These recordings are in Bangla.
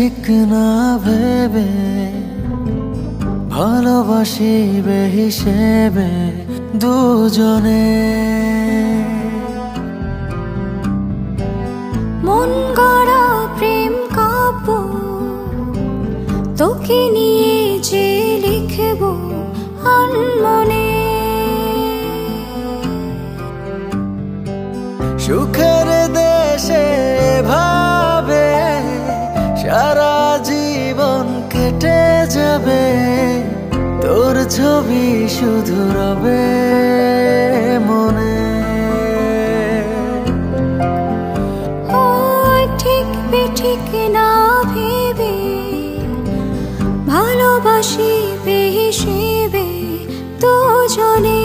ঠিক না ভেবে ভালোবাসিবে হিসেবে দুজনে মন গড়া প্রেম কাব্য তোকে নিয়ে যে লিখব আনমনে সুখের দেশে ভাবে সারা জীবন কেটে যাবে তোর ছবি শুধু রবে মনে ঠিক ঠিক না ভেবে ভালোবাসিবে হিসেবে দুজনে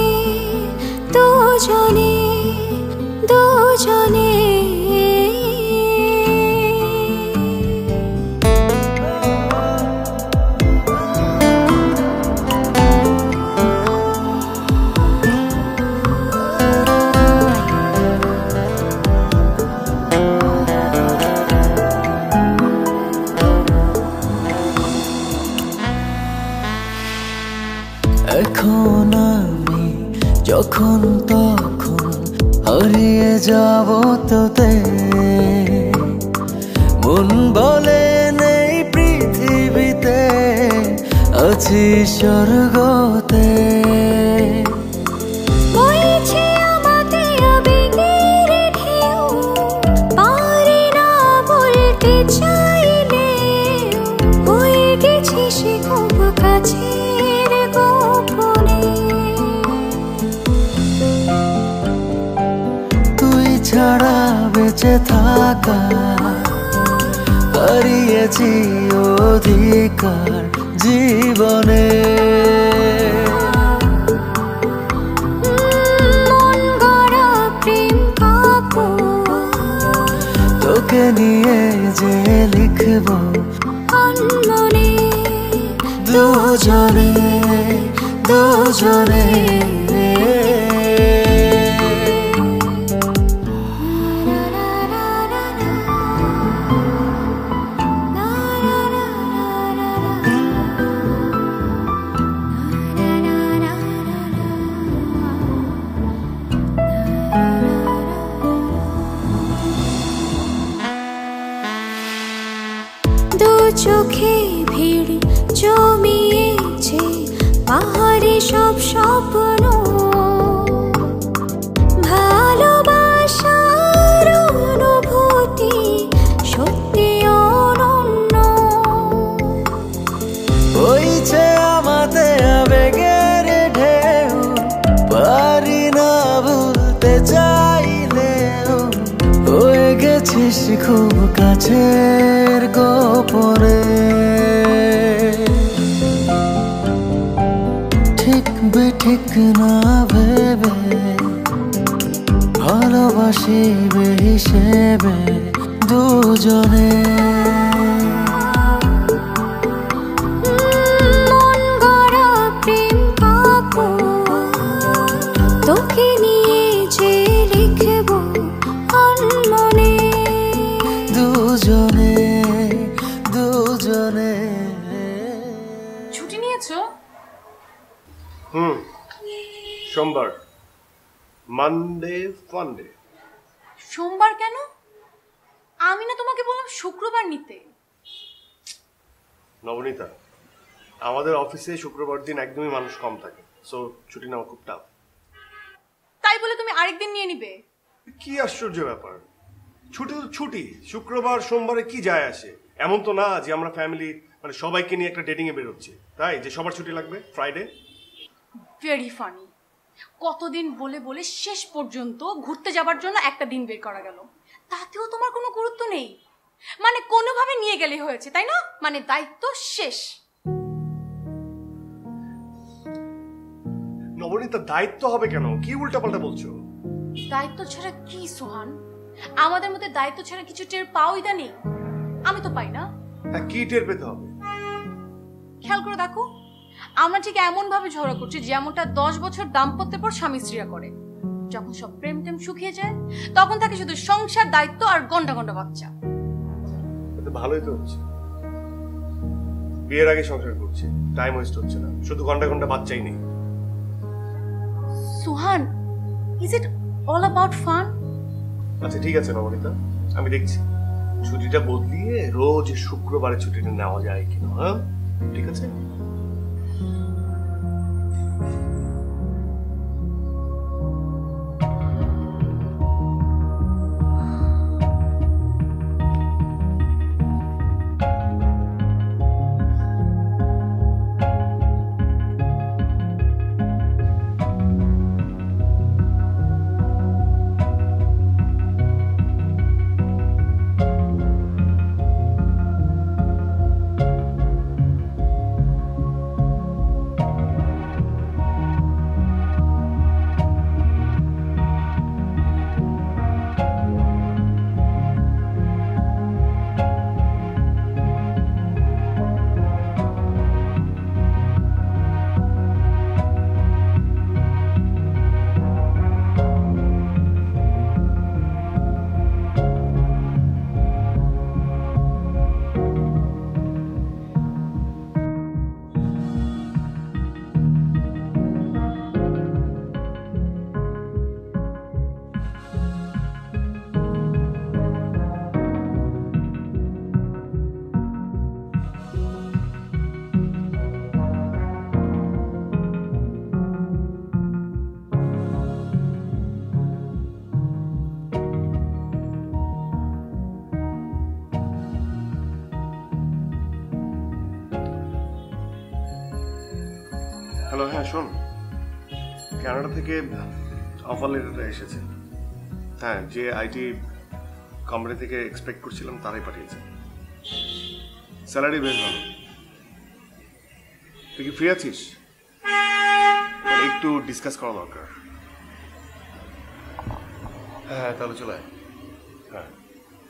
দুজনে দুজনে এখন আমি যখন তখন হারিয়ে যাব তোতে মন বলে নেই পৃথিবীতে আছি স্বর্গতে ছাড়া বেঁচে থাকা হারিয়েছি অধিকার জীবনে মন গড়া প্রেম কাব্য তোকে নিয়ে যে লিখব আনমনে দুজনে দুজনে চোখে ভিড় জমিয়েছে পাহাড়ে সব স্বপ্ন ভালোবাসার অনুভূতি সত্যি অনন্য বইছে আমাদের আবেগের ঢেউ পারি না ভুলতে চাইলেও হয়ে গেছিস খুব কাছের গোপনে ঠিক বেঠিক না ভেবে ভালোবাসিবে হিসেবে দুজনে মন গড়া প্রেম কাব্য তোকে নিয়ে যে লিখব আনমনে দুজনে দুজনে ছুটি নিয়েছো? সোমবার মানডে ফান্ডে। সোমবার কেন? আমি না তোমাকে বললাম শুক্রবার নিতে। নবনীতা, আমাদের অফিসে শুক্রবার দিন একদমই মানুষ কম থাকে, সো ছুটি নেওয়া খুব টাফ। তাই বলে তুমি আরেকদিন নিয়ে নিবে? কি আশ্চর্য ব্যাপার, ছুটি তো ছুটি, শুক্রবার সোমবারে কি যায় আসে? এমন তো না যে আমরা ফ্যামিলি মানে সবাইকে নিয়ে একটা ডেটিং এ বেরোচ্ছি তাই যে সবার ছুটি লাগবে ফ্রাইডে। Very funny. কতদিন বলে বলে শেষ পর্যন্ত ঘুরতে যাবার জন্য একটা দিন বের করা গেল, তাতেও তোমার কোনো গুরুত্ব নেই। মানে কোনোভাবে নিয়ে গেলে হয়েছে, তাই না? মানে দায়িত্ব শেষ। নবনীতা, দায়িত্ব হবে কেন? কি উল্টাপাল্টা বলছো? দায়িত্ব ছাড়া কি সোহান? আমাদের মধ্যে দায়িত্ব ছাড়া কিছু টের পাও ইদানিং? আমি তো পাই না। হ্যাঁ, কি টের পেতে হবে? খেয়াল করে দেখো, আমরা ঠিক এমন ভাবে ঝগড়া করছি যেমনটা 10 বছর দাম্পত্যের পর স্বামী স্ত্রীরা করে। যখন সব প্রেম টেম শুকিয়ে যায় তখন থাকে শুধু সংসার, দায়িত্ব আর গন্ডা গন্ডা বাচ্চা। ভালোই তো হচ্ছে। বিয়ের আগে সংসার করছি, টাইম ওয়েস্ট হচ্ছে না, শুধু ঘন্টা ঘন্টা বাচ্চাই নেই। সুহান, is it all about fun? আচ্ছা ঠিক আছে নবনীতা, আমি দেখছি ছুটিটা বদলিয়ে রোজ শুক্রবারে ছুটিটা নেওয়া যায় কিনা। হ্যাঁ ঠিক আছে। হ্যালো, হ্যাঁ শোন, কানাডা থেকে অফার লেটারটা এসেছে। হ্যাঁ, যে আইটি কোম্পানি থেকে এক্সপেক্ট করছিলাম তারাই পাঠিয়েছে। স্যালারি বেশ ভালো। তুই কি ফ্রি আছিস? একটু ডিসকাস করা দরকার। হ্যাঁ তাহলে চলে আয়। হ্যাঁ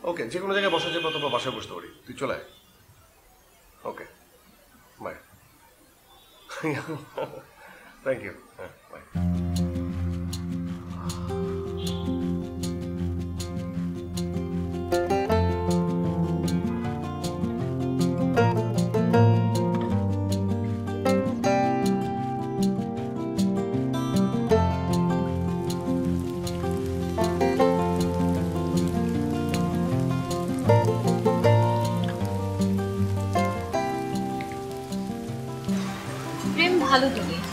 ওকে, যে কোনো জায়গায় বসা যাবে অথবা বাসায় বসতে পারি, তুই চলে আয়। Okay bye. Thank you. Bye. প্রেম ভালো জিনিস,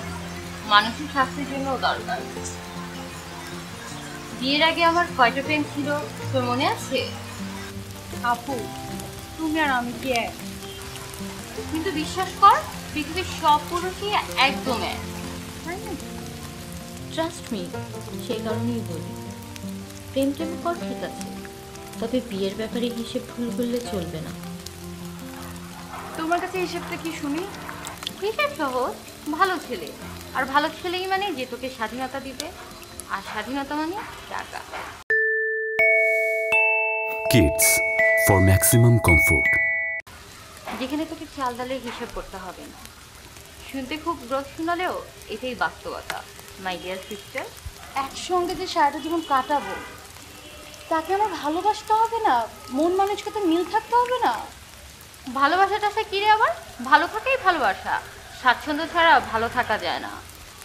মানসিক স্বাস্থ্যের জন্য দরকার। বিয়ের আগে আমার কয়টা প্রেম ছিল তোর মনে আছে? আপু, তুমি আর আমি কি এক? কিন্তু বিশ্বাস কর, পৃথিবীর সব পুরুষই একদম এক। ট্রাস্ট মি, সেই কারণেই বলি প্রেম কর ঠিক আছে, তবে বিয়ের ব্যাপারে হিসেব ভুল করলে চলবে না। তোমার কাছে হিসেবটা কি শুনি? হিসেব সহজ, ভালো ছেলে। আর ভালো ছেলেই মানে যে তোকে স্বাধীনতা দিবে, আর স্বাধীনতা মানে টাকা। কিডস ফর ম্যাক্সিমাম কমফোর্ট, যেখানে তোকে চাল ডালের হিসেব করতে হবে না। শুনতে খুব গ্রস শোনালেও এটাই বাস্তবতা মাই ডিয়ার সিস্টার। একসঙ্গে যে সারাটা জীবন কাটাবো, তাকে আমার ভালোবাসতে হবে না, মন মানসিকতা মিল থাকতে হবে না? ভালোবাসাটা সে কিরে আবার? ভালো থাকাই ভালোবাসা, স্বাচ্ছন্দ্য ছাড়া ভালো থাকা যায় না।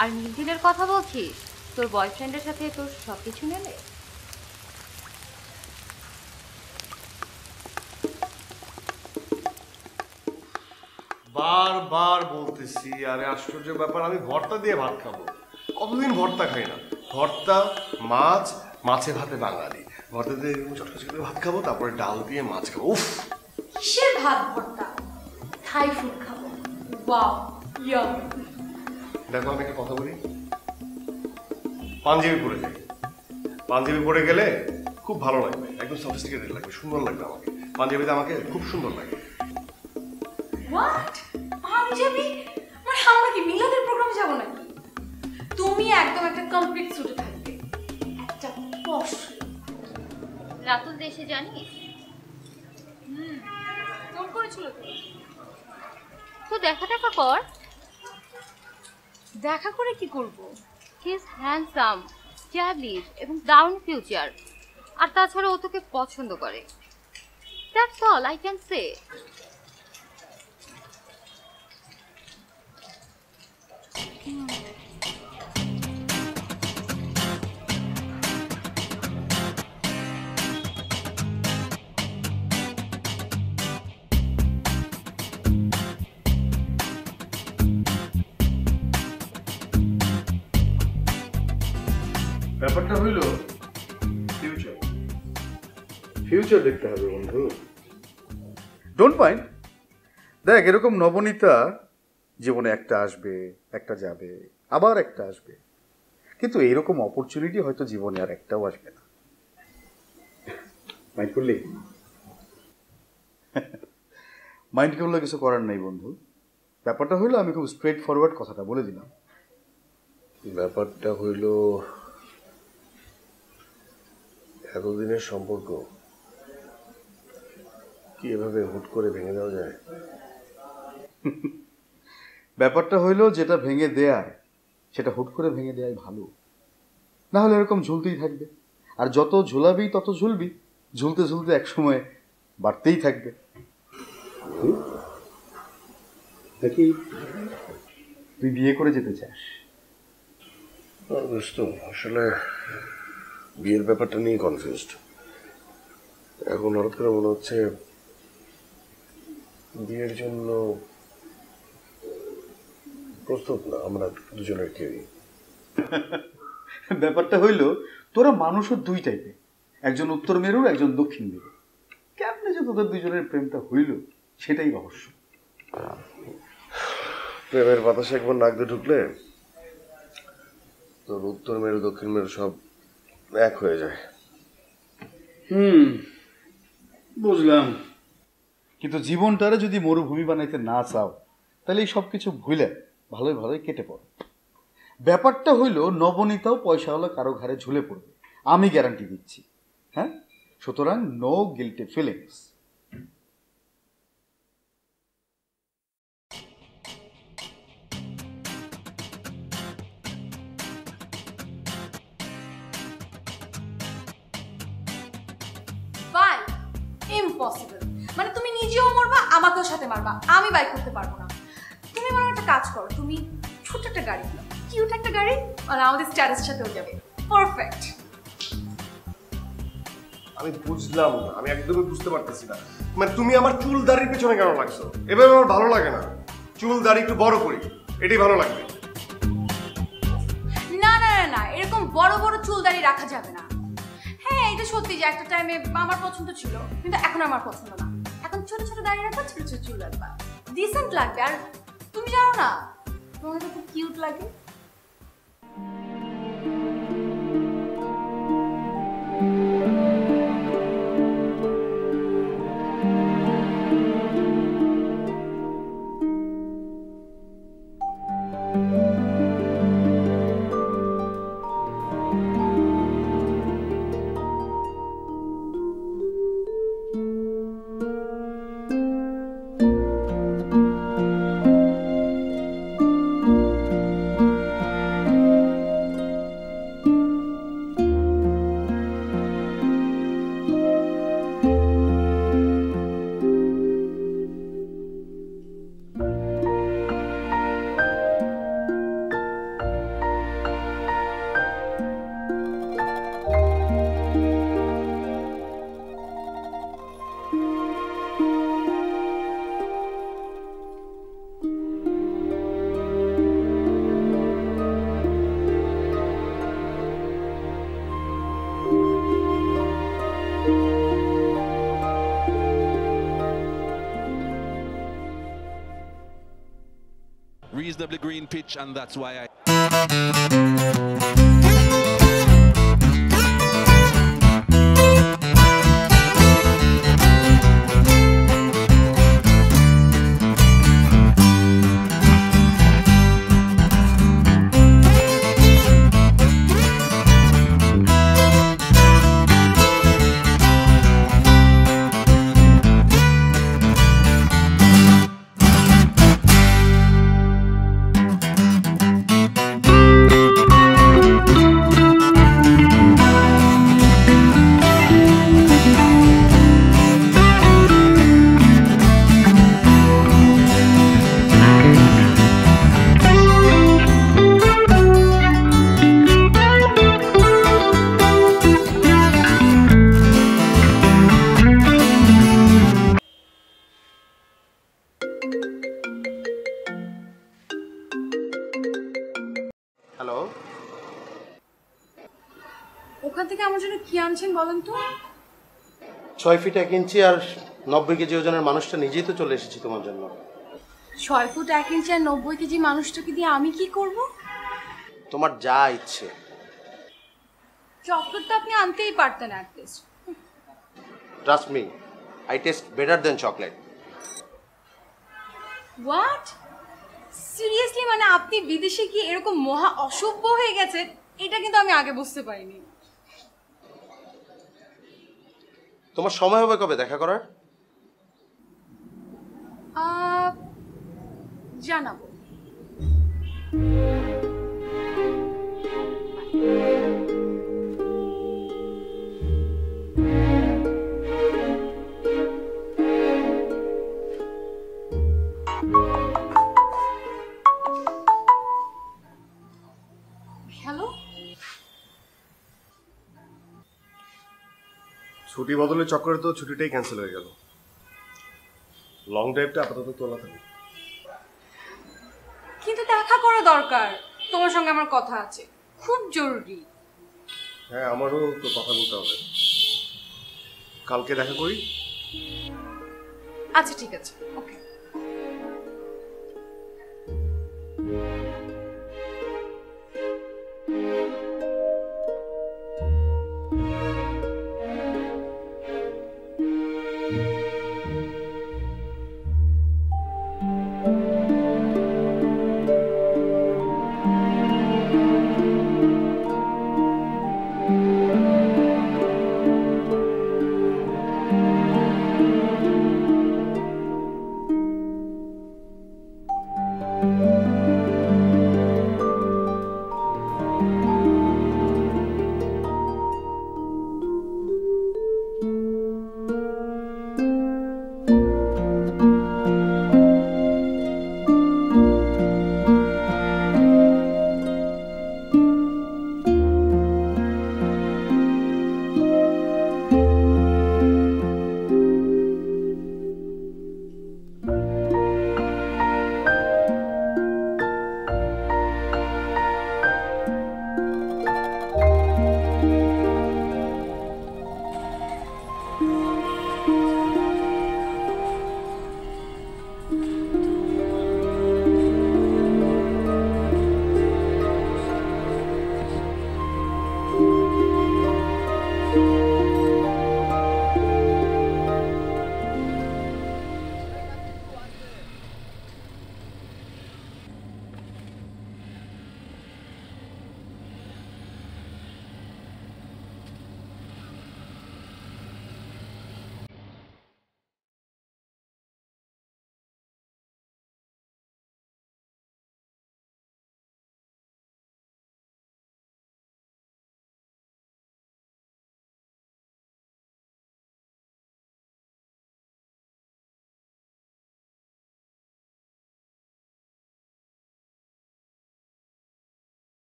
আর মিলদিনের কথা বলছিস, তোর বয়ফ্রেন্ডের সাথে তোর সব কিছু মেলে? বারবার বলতেছি, আরে আশ্চর্য ব্যাপার, আমি ভর্তা দিয়ে ভাত খাবো। কতদিন ভর্তা খাই না? ভর্তা, মাছ, মাছে ভাতে বাঙালি। ভর্তা দিয়ে চটকা করে ভাত খাবো, তারপরে ডাল দিয়ে মাছ খাবো। উফ, কিসের ভাত ভর্তা? থাই ফুড খাবো। Wow, yum. দেখো আমি একটা কথা বলি, পাঞ্জাবি পরে যাই। পাঞ্জাবি পরে গেলে খুব ভালো লাগবে, একদম সফিস্টিকেটেড লাগবে, সুন্দর লাগবে আমাকে। পাঞ্জাবিতে আমাকে খুব সুন্দর লাগে। হোয়াট? পাঞ্জাবি? মানে আমরা কি মিলাদের প্রোগ্রামে যাব নাকি? তুমি একদম একটা কমপ্লিট স্যুটে থাকবে, একটা পশ। রাতুল দেশে জানিস? ফোন করেছিল তো? তো দেখা টাকা কর। দেখা করে কি করব? হি ইজ হ্যান্ডসাম, স্টাবলিশ এবং দারুণ ফিউচার। আর তাছাড়া ও তোকে পছন্দ করে। That's all I can say. ব্যাপারটা হইল ফিউচার ফিউচার দেখতে হবে বন্ধু। ডোন্ট মাইন্ড, দেখ এরকম নবনীতা জীবনে একটা আসবে, একটা যাবে, আবার একটা আসবে, কিন্তু এরকম অপরচুনিটি হয়তো জীবনে আর একটাও আসবে না। মাইন্ড করলি? মাইন্ড করলে কিছু করার নাই বন্ধু। ব্যাপারটা হইলো আমি খুব স্ট্রেট ফরওয়ার্ড কথাটা বলে দিলাম। ব্যাপারটা হইল এতদিনের সম্পর্ক কি এভাবে হুট করে ভেঙে দেওয়া যায়? ব্যাপারটা হইলো যেটা ভেঙে দেয়া সেটা হুট করে ভেঙে দেয়াই ভালো, না হলে এরকম ঝুলতেই থাকবে। আর যত ঝুলাবি তত ঝুলবি, ঝুলতে ঝুলতে একসময় বাড়তেই থাকবে। নাকি তুই বিয়ে করে যেতে চাস? আসলে বিয়ের ব্যাপারটা নিয়ে কনফিউজড। এখন হঠাৎ করে মনে হচ্ছে বিয়ের জন্য প্রস্তুত না আমরা দুজনের কেউই। ব্যাপারটা হইলো তোরা মানুষও দুই টাইপের, একজন উত্তর মেরুর, একজন দক্ষিণ মেরু। কেমনে যে তোদের দুজনের প্রেমটা হইল সেটাই রহস্য। প্রেমের বাতাসে একবার নাক দিয়ে ঢুকলে তোর উত্তর মেরু দক্ষিণ মেরু সব এক হয়ে যায়। বুঝলাম, কিন্তু জীবনটারে যদি মরুভূমি বানাইতে না চাও তাহলে এই সব কিছু ভুলে ভালোই ভালোই কেটে পড়ো। ব্যাপারটা হইল নবনীতাও পয়সাওয়ালা কারো ঘাড়ে ঝুলে পড়বে, আমি গ্যারান্টি দিচ্ছি। হ্যাঁ, সুতরাং no guilty feelings. By impossible, মানে তুমি নিজেও মরবা আমাকেও সাথে মারবা, আমি বাইক করতে পারবো না। তুমি আমার একটা কাজ করো, তুমি ছোট একটা গাড়ি কিনো, কিউট একটা গাড়ি, আর আমাদের স্ট্যাটাসের সাথেও যাবে, পারফেক্ট। আমি বুঝলাম না, আমি একদমই বুঝতে পারতেছি না, মানে তুমি আমার চুল দাড়ির পেছনে কেন লাগছো? এভাবে আমার ভালো লাগে না। চুল দাড়ি একটু বড় করি, এটাই ভালো লাগবে। না না না না, এরকম বড় বড় চুল দাড়ি রাখা যাবে না। হ্যাঁ, এটা সত্যি যে একটা টাইমে আমার পছন্দ ছিল, কিন্তু এখন আমার পছন্দ না। এখন ছোট ছোট দাড়ি রাখবা, ছোট ছোট চুল রাখবা, ডিসেন্ট লাগবে। আর তুমি জানো না, তোমার খুব কিউট লাগে। Reasonably green pitch, and that's why I ওখান থেকে আমার জন্য কি আনছেন বলেন তো? 6 ফিট 1 ইঞ্চি আর 90 কেজি ওজনের মানুষটা নিজেই তো চলে এসেছি তোমার জন্য। 6 ফুট 1 ইঞ্চি আর 90 কেজি মানুষটাকে দিয়ে আমি কি করব? তোমার যা ইচ্ছে। চকলেট তো আপনি আনতেই পারতেন at least. Trust me, I test better then chocolate. What? Seriously মানে আপনি বিদেশে গিয়ে এরকম মহা অসভ্য হয়ে গেছেন, এটা কিন্তু আমি আগে বুঝতে পারিনি। তোমার সময় হবে কবে দেখা করার? জানাবো। হ্যালো, ছুটি বদলে চক্করে তো ছুটিটাই ক্যান্সেল হয়ে গেল। লং ড্রাইভটা আপাতত তোলা থাকবে। কিন্তু দেখা করা দরকার, তোমার সঙ্গে আমার কথা আছে, খুব জরুরি। হ্যাঁ, আমারও তো কথা বলতে হবে। কালকে দেখা করি। আচ্ছা ঠিক আছে, ওকে।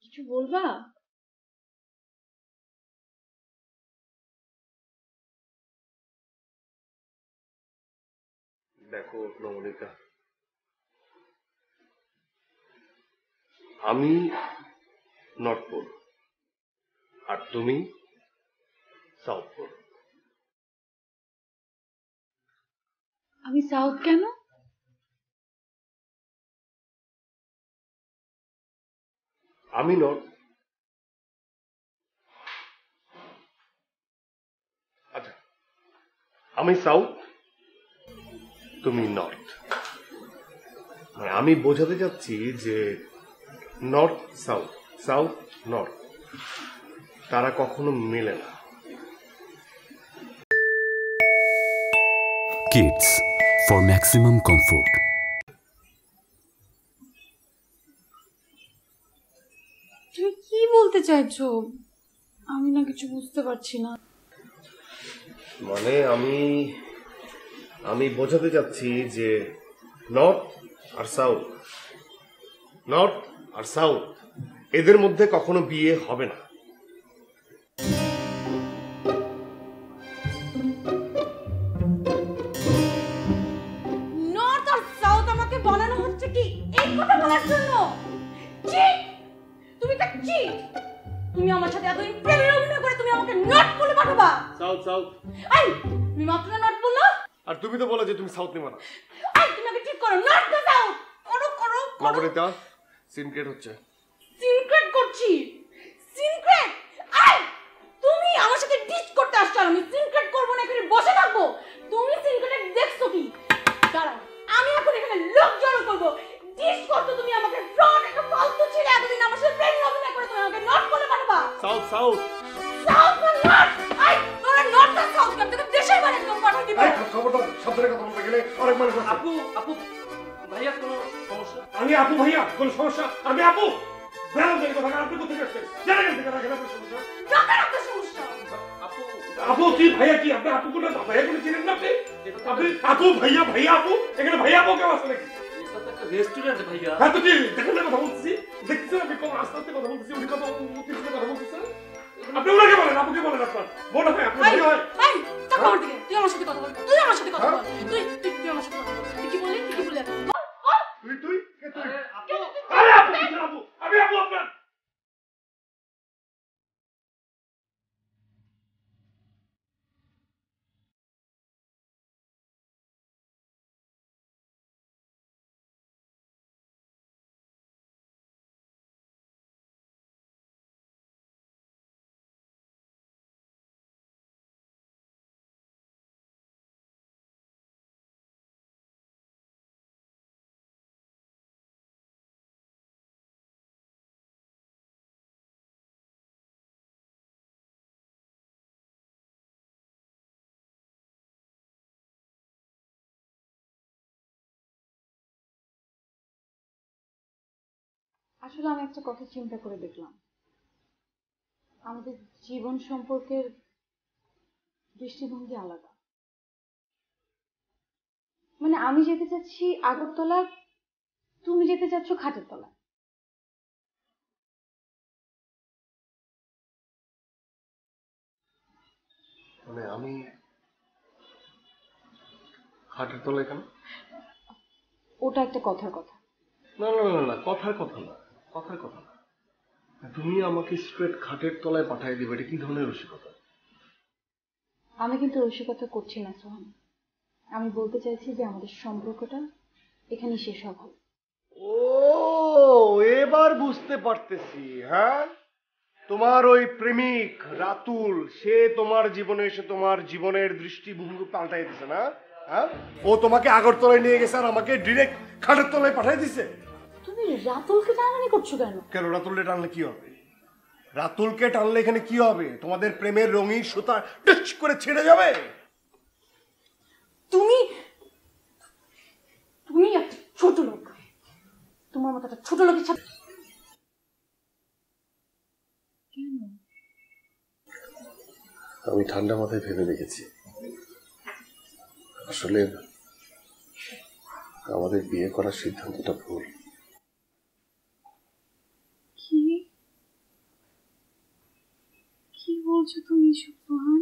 কিছু বলবা? দেখো নবনীতা, আমি নর্থ পোল আর তুমি সাউথ পোল। আমি সাউথ কেন? আমি নর্থ। আচ্ছা, আমি সাউথ, তুমি নর্থ। মানে আমি বোঝাতে চাচ্ছি যে নর্থ সাউথ, সাউথ নর্থ, তারা কখনো মেলে না। Kids for maximum comfort. তুমি কি বলতে চাইছো? আমি না কিছু বুঝতে পারছি না। মানে আমি বোঝাতে চাচ্ছি যে নর্থ আর সাউথ, নর্থ আর সাউথ এদের মধ্যে কখনো বিয়ে হবে না। নর্থ আর সাউথ আমাকে বানানো হচ্ছে কি এই কথা বলার জন্য? চিট! তুমি তো চিট! তুমি আমার সাথে এতদিন প্রেমের অভিনয় করে তুমি আমাকে নর্থ বলে পাঠাবা। South south. এই তুমি মাত্র নর্থ বললো, আর তুমি তো বলো যে তুমি সাউথ নেবা না। এই তুমি আগে ঠিক করো নর্থ না সাউথ। করো করো করো। নবনীতা সিনক্রেট হচ্ছে। সিনক্রেট করছি? সিনক্রেট? এই তুমি আমার সাথে ডিস করতে আসছো, আমি সিনক্রেট করব না, এখানে বসে থাকবো। তুমি সিনক্রেট দেখছো কি? দাঁড়াও, আমি এখন এখানে লোক জড়ো করব। ডিস করতে তুমি আমাকে ফ্রড একটা ফালতু ছেলে এতদিন আমার সাথে প্রেম অভিনয় করে তুমি আমাকে নট বলে পাঠাবা। সাউথ সাউথ সাউথ না নর্থ? এই তোরা নর্থ আর সাউথ কেন তোকে দেশের বাইরে একদম পাঠিয়ে দিব। এই খবরদার সাবধানে কথা বলতে গেলে অনেক মানুষ আছে। আপু আপু ভাইয়া কোনো সমস্যা? আমি আপু ভাইয়া কোনো সমস্যা? আমি আপু বেরোন থেকে কথা আপনি কোথায় আসছেন? জানেন থেকে রাখেন আপনার সমস্যা? রাখার একটা সমস্যা। আপু আপু কি ভাইয়া কি আপনি আপু কোনো ভাইয়া কোনো চিনেন না আপনি? আপনি আপু ভাইয়া ভাইয়া আপু এখানে ভাইয়া আপু কেউ আছে নাকি? এটা তো একটা রেস্টুরেন্ট ভাইয়া। হ্যাঁ তো কি দেখেন না কথা বলতেছি, দেখছেন আপনি কোন আস্তে আস্তে কথা বলতেছি, উনি কথা বলতেছেন। আপনি ওনাকে বলেন, আপুকে বলেন, আপনার বড় ভাই আপনার ভাই হয়। এই টাকা আমার দিকে, তুই আমার সাথে কথা বল, তুই আমার সাথে কথা বল, তুই আমার সাথে কথা বল। তুই কি বললি? তুই কি বললি? তুই কে তুই? আপু আরে আপু কিসের আপু? আমি আপু আপনার। আসলে আমি একটা কথা চিন্তা করে দেখলাম, আমাদের জীবন সম্পর্কের দৃষ্টিভঙ্গি আলাদা। মানে আমি যেতে চাচ্ছি আগরতলা, তুমি যেতে চাচ্ছ খাটের তলা। মানে আমি খাটের তলায় কেন? ওটা একটা কথার কথা। না না না না, কথার কথা না, কথার কথা না। তুমি আমাকে স্ট্রেট খাটের তলায় পাঠিয়ে দিবে, এটা কি ধরনের রসিকতা? আমি কিন্তু রসিকতা করছি না সোহান, আমি বলতে চাইছি যে আমাদের সম্পর্কটা এখানেই শেষ হবে। ও এবার বুঝতে পারতেছি। হ্যাঁ, তোমার ওই প্রেমিক রাতুল, সে তোমার জীবনে এসে তোমার জীবনের দৃষ্টিভঙ্গি পাল্টাই দিছে না? হ্যাঁ, ও তোমাকে আগরতলায় নিয়ে গেছে আর আমাকে ডিরেক্ট খাটের তলায় পাঠিয়ে দিছে। তুমি রাতুলকে টানাটানি করছো কেন? কেন রাতুলকে টানলে কি হবে? রাতুলকে টানলে এখানে কি হবে? তোমাদের প্রেমের রঙিন সুতা টচ করে ছেড়ে যাবে। তুমি তুমি একটা ছোট লোক, তোমার মতো একটা ছোট লোকের সাথে কেন? আমি ঠান্ডা মাথায় ভেবে দেখেছি, আসলে আমাদের বিয়ে করার সিদ্ধান্তটা ভুল। কি কি বলছো তুমি সোহান?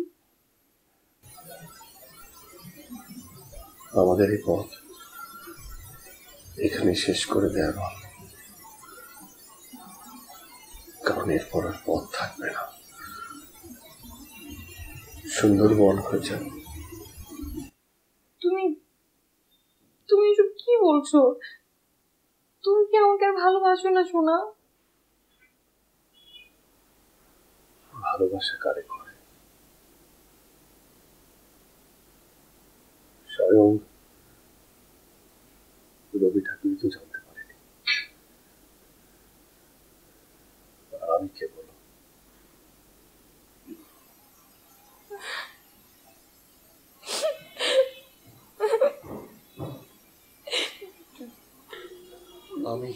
আমাদের এই পথ এখানে শেষ করে দেয়া ভালো, কারণ এরপর আর পথ থাকবে না। সুন্দরবন হয়ে যাবে। তুমি তুমি এসব কি বলছো? তুমি কি আমাকে আর ভালোবাসো না সোনা? ভালোবাসা কারে করে? স্বয়ং রবি ঠাকুরই তো জানে। আমি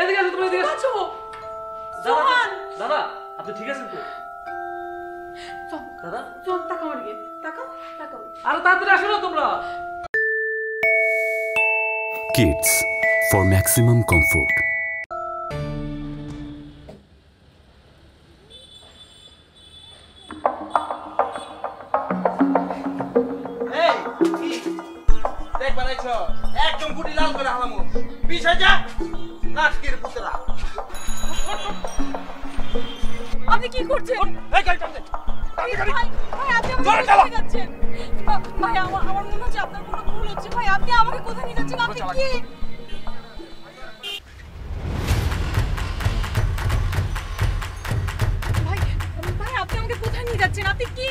এদিকে আসো, তুমি এদিকে আসো। সোহান দাদা আপনি ঠিক আছেন তো? দাদা চল তাকাও আমার দিকে, তাকাও তাকাও। আরে তাড়াতাড়ি আসো না তোমরা। Kids for maximum comfort. এই কি দেখ বানাইছো একদম গুটি লাল করে হালামু পিছে যা নাটকের পুতরা। আপনি কি করছেন? এই গাড়ি টান দে। ভাই আপনি আমাকে কোথায় নিয়ে যাচ্ছেন? ভাই আমার মনে হচ্ছে আপনার কোনো ভুল হচ্ছে। ভাই আপনি আমাকে কোথায় নিয়ে যাচ্ছেন? আপনি কি ভাই আপনি আমাকে কোথায় নিয়ে যাচ্ছেন? আপনি কি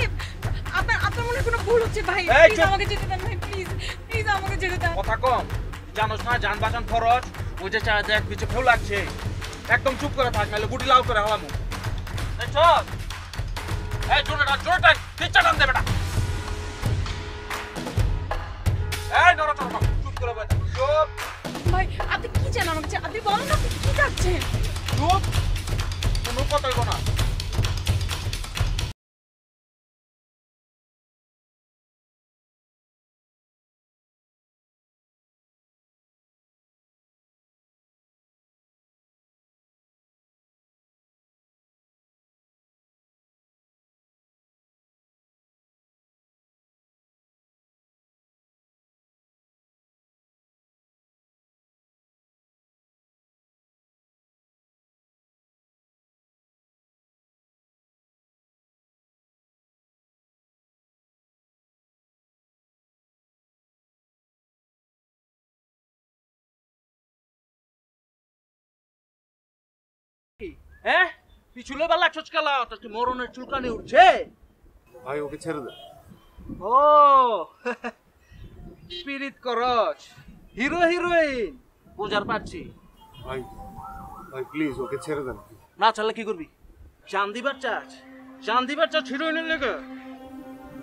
আপনার মনে কোনো ভুল হচ্ছে? ভাই প্লিজ আমাকে যেতে দেন। ভাই প্লিজ প্লিজ আমাকে যেতে দেন। কথা কম জানোস না জান বাঁচান খরচ। ওই যে চায় দেখ পিছে ফেউ লাগছে একদম চুপ করে থাক নাহলে গুটি লাল করে হালামু। দেখছ এই জোরে টান পিচ্চা টান দে বেটা। এই নড়া চড়া চুপ করে বসে চুপ। ভাই আপনি কি চান আমাকে? আপনি বলেন না আপনি কি চাচ্ছেন? চুপ হ্যাঁ পিছুলে বা লাগছস কালা তোর কি মরণের চুলকানি উঠছে ভাই ওকে ছেড়ে দেন। ও স্পিরিট করছ হিরো হিরোইন বুঝার পারছি ভাই ভাই প্লিজ ওকে ছেড়ে দেন। না চাইলে কি করবি জান দিবার চাচ হিরোইনের লেগে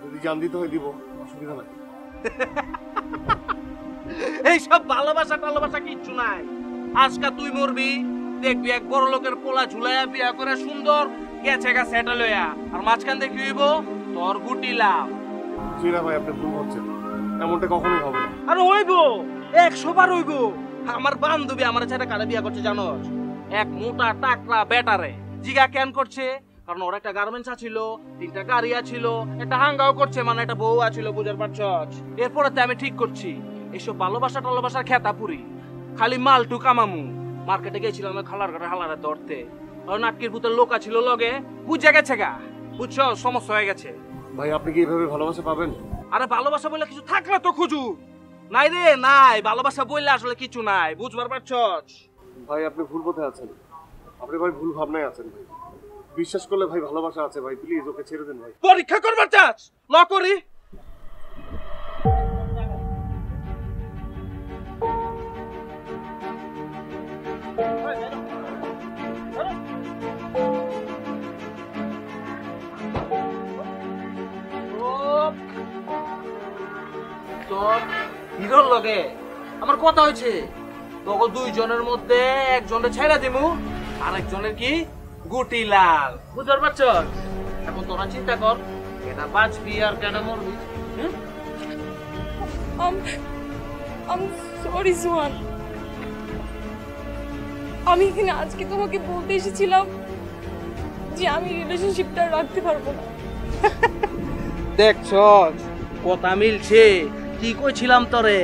যদি জান দিতে হয় দিব, অসুবিধা নাই। এইসব ভালোবাসা কিচ্ছু নাই। আজকা তুই মরবি, দেখবি এক বড় লোকের পোলা ঝুলাইয়া বিয়া করে সুন্দর গেছে গা সেটেল হইয়া, আর মাঝখান দেখি হইব তোর গুটি লাভ। জি না ভাই, আপনি ভুল হচ্ছেন, এমনটা কখনোই হবে না। আর হইব 100 বার হইব। আমার বান্ধবী আমার ছেলে কারে বিয়া করছে জানোস? এক মোটা টাকরা বেটারে। জিগা কেন করছে? কারণ ওর একটা গার্মেন্টস আছিল, 3টা গাড়ি আছিল, একটা হাঙ্গাও করছে, মানে একটা বউ আছিল, বুঝার পারছস? এরপরে তো আমি ঠিক করছি এইসব ভালোবাসার খেতা পুরি খালি মালটু কামামু। মার্কেটে গেছিলাম খালার ঘরে হালারে ধরতে, আর নাটকির ভূতের লোক আছিল লগে, বুঝে গেছে গা, বুঝছো? সমস্যা হয়ে গেছে। ভাই আপনি কি এইভাবে ভালোবাসা পাবেন? আরে ভালোবাসা বলে কিছু থাকলে তো খুঁজু। নাই রে নাই, ভালোবাসা বললে আসলে কিছু নাই, বুঝবার পারছস? ভাই আপনি ভুল পথে আছেন, আপনি ভাই ভুল ভাবনায় আছেন ভাই। বিশ্বাস করলে ভাই ভালোবাসা আছে ভাই, প্লিজ ওকে ছেড়ে দেন ভাই। পরীক্ষা করবার চাস? ল করি। তোর হিরোর লগে আমার কথা হয়েছে, তখন 2 জনের মধ্যে একজনের ছেড়ে দিমু, আরেকজনের কি গুটি লাল, বুঝতে পারছস? এখন তোরা চিন্তা কর, কেনা বাঁচবি আর কেনা মরবি। সরি সোহান, আমি এখানে আজকে তোমাকে বলতে এসেছিলাম যে আমি রিলেশনশিপটা রাখতে পারবো না। দেখছস কথা মিলছে, কি কইছিলাম তোরে।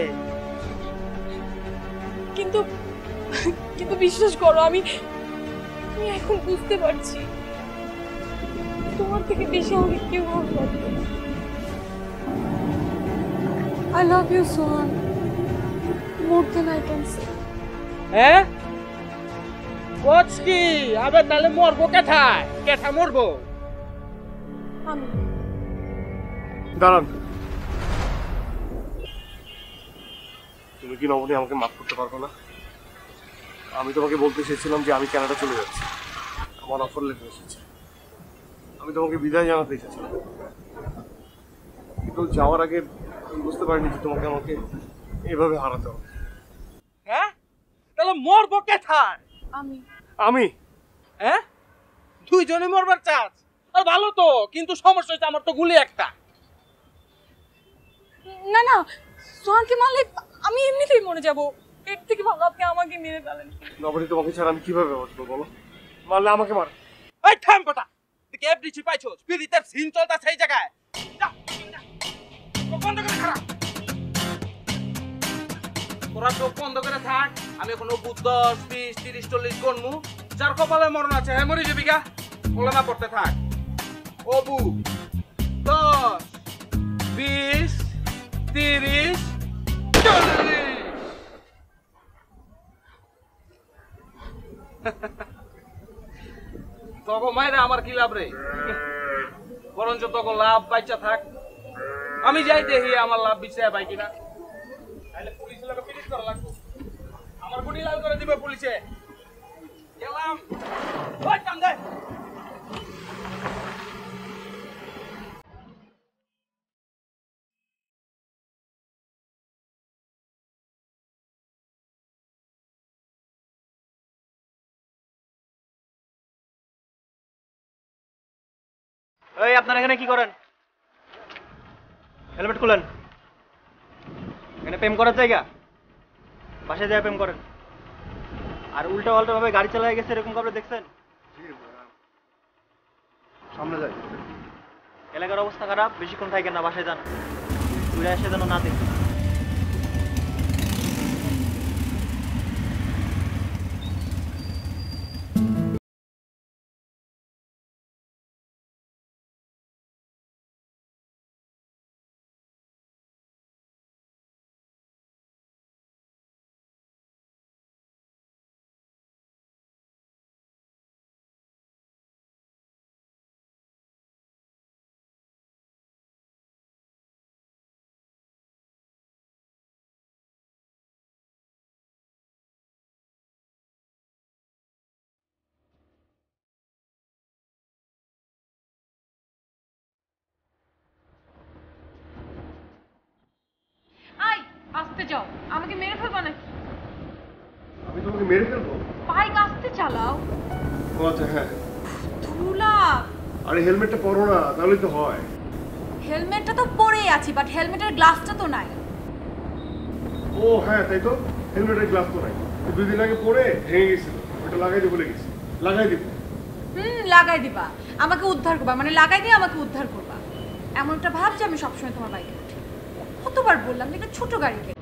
কিন্তু কিন্তু বিশ্বাস করো, আমি এখন বুঝতে পারছি তোমার থেকে বেশি আমাকে কেউ ভালোবাসে না। I love you, Sohan, more than I can say. হ্যাঁ কোচ কি? আবে তাহলে মরবো কেঠায়? কেঠা মরবো? আমি দাঁড়ান, তুমি কি নবনী আমাকে মাফ করতে পারবো না? আমি তোমাকে বলতে চেয়েছিলাম যে আমি কানাডা চলে যাচ্ছি, আমার অফার লেটার এসেছে, আমি তোমাকে বিদায় জানাতে এসেছিলাম, কিন্তু যাওয়ার আগে আমি বুঝতে পারিনি যে তোমাকে আমাকে এভাবে হারাতে হবে। হ্যাঁ তাহলে মরবো কেঠায়? আমি হ্যাঁ 2 জনে মরবার চাস? আর ভালো তো, কিন্তু সমস্যা হচ্ছে আমার তো গুলি একটা। না না, সোহানকে মারলে আমি এমনিতেই মরে যাব, এর থেকে ভালো আপনি আমাকে মেরে ফেলেন। নবনী তোমাকে ছাড়া আমি কিভাবে বাঁচবো বলো? মারলে আমাকে মার। এই থাম বেটা, তুই এফডিসি পাইছস? পিরিতের সিন চলতা সেই জায়গায় বন্ধ করে খারাপ। তোরা চোখ বন্ধ করে থাক, আমি এখন 10, 20, 30, 40 গণমু, যার কপালে মরণ আছে হ্যাঁ মরে যাবি গা। বলে না পড়তে থাক। অবু 10, 20, 30, 40। তগো মাইরা আমার কি লাভ রে? বরঞ্চ তগো লাভ বাইচা থাক, আমি যাই দেখি আমার লাভ বিচার পাই কিনা। তাহলে পুলিশের লোক ফিনিশ করা লাগবে, আমার গুটি লাল করে দিবে পুলিশে। গেলাম ওই কাম দে। এই আপনারা এখানে কি করেন? হেলমেট খুলেন। এখানে প্রেম করার জায়গা? বাসায় যায় প্রেম করেন। আর উল্টা পাল্টা ভাবে গাড়ি চালায় গেছে এরকম কাউকে দেখছেন? সামনে যাই। এলাকার অবস্থা খারাপ, বেশিক্ষণ থাকেন না, বাসায় যান। ঘুরে এসে যেন না দেখি। যাও, আমাকে মেরে ফেলবা নাকি? আমি তোমাকে মেরে ফেলবো? বাইক আস্তে চালাও। ও আচ্ছা, হ্যাঁ। ধুলা, আরে হেলমেটটা পরো না, তাহলে তো হয়। হেলমেটটা তো পরেই আছি, বাট হেলমেটের গ্লাসটা তো নাই। ও হ্যাঁ, তাই তো, হেলমেটের গ্লাস তো নাই। 2 দিন আগে পরে ভেঙে গেছিল, ওটা লাগাই দিয়ে ভুলে গেছি। লাগাই দিব। লাগাই দিবা, আমাকে উদ্ধার করবা, মানে লাগাই দিয়ে আমাকে উদ্ধার করবা। এমন একটা ভাব যে আমি সবসময় তোমার বাইকে উঠি। কতবার বললাম যে একটা ছোট গাড়ি কেন।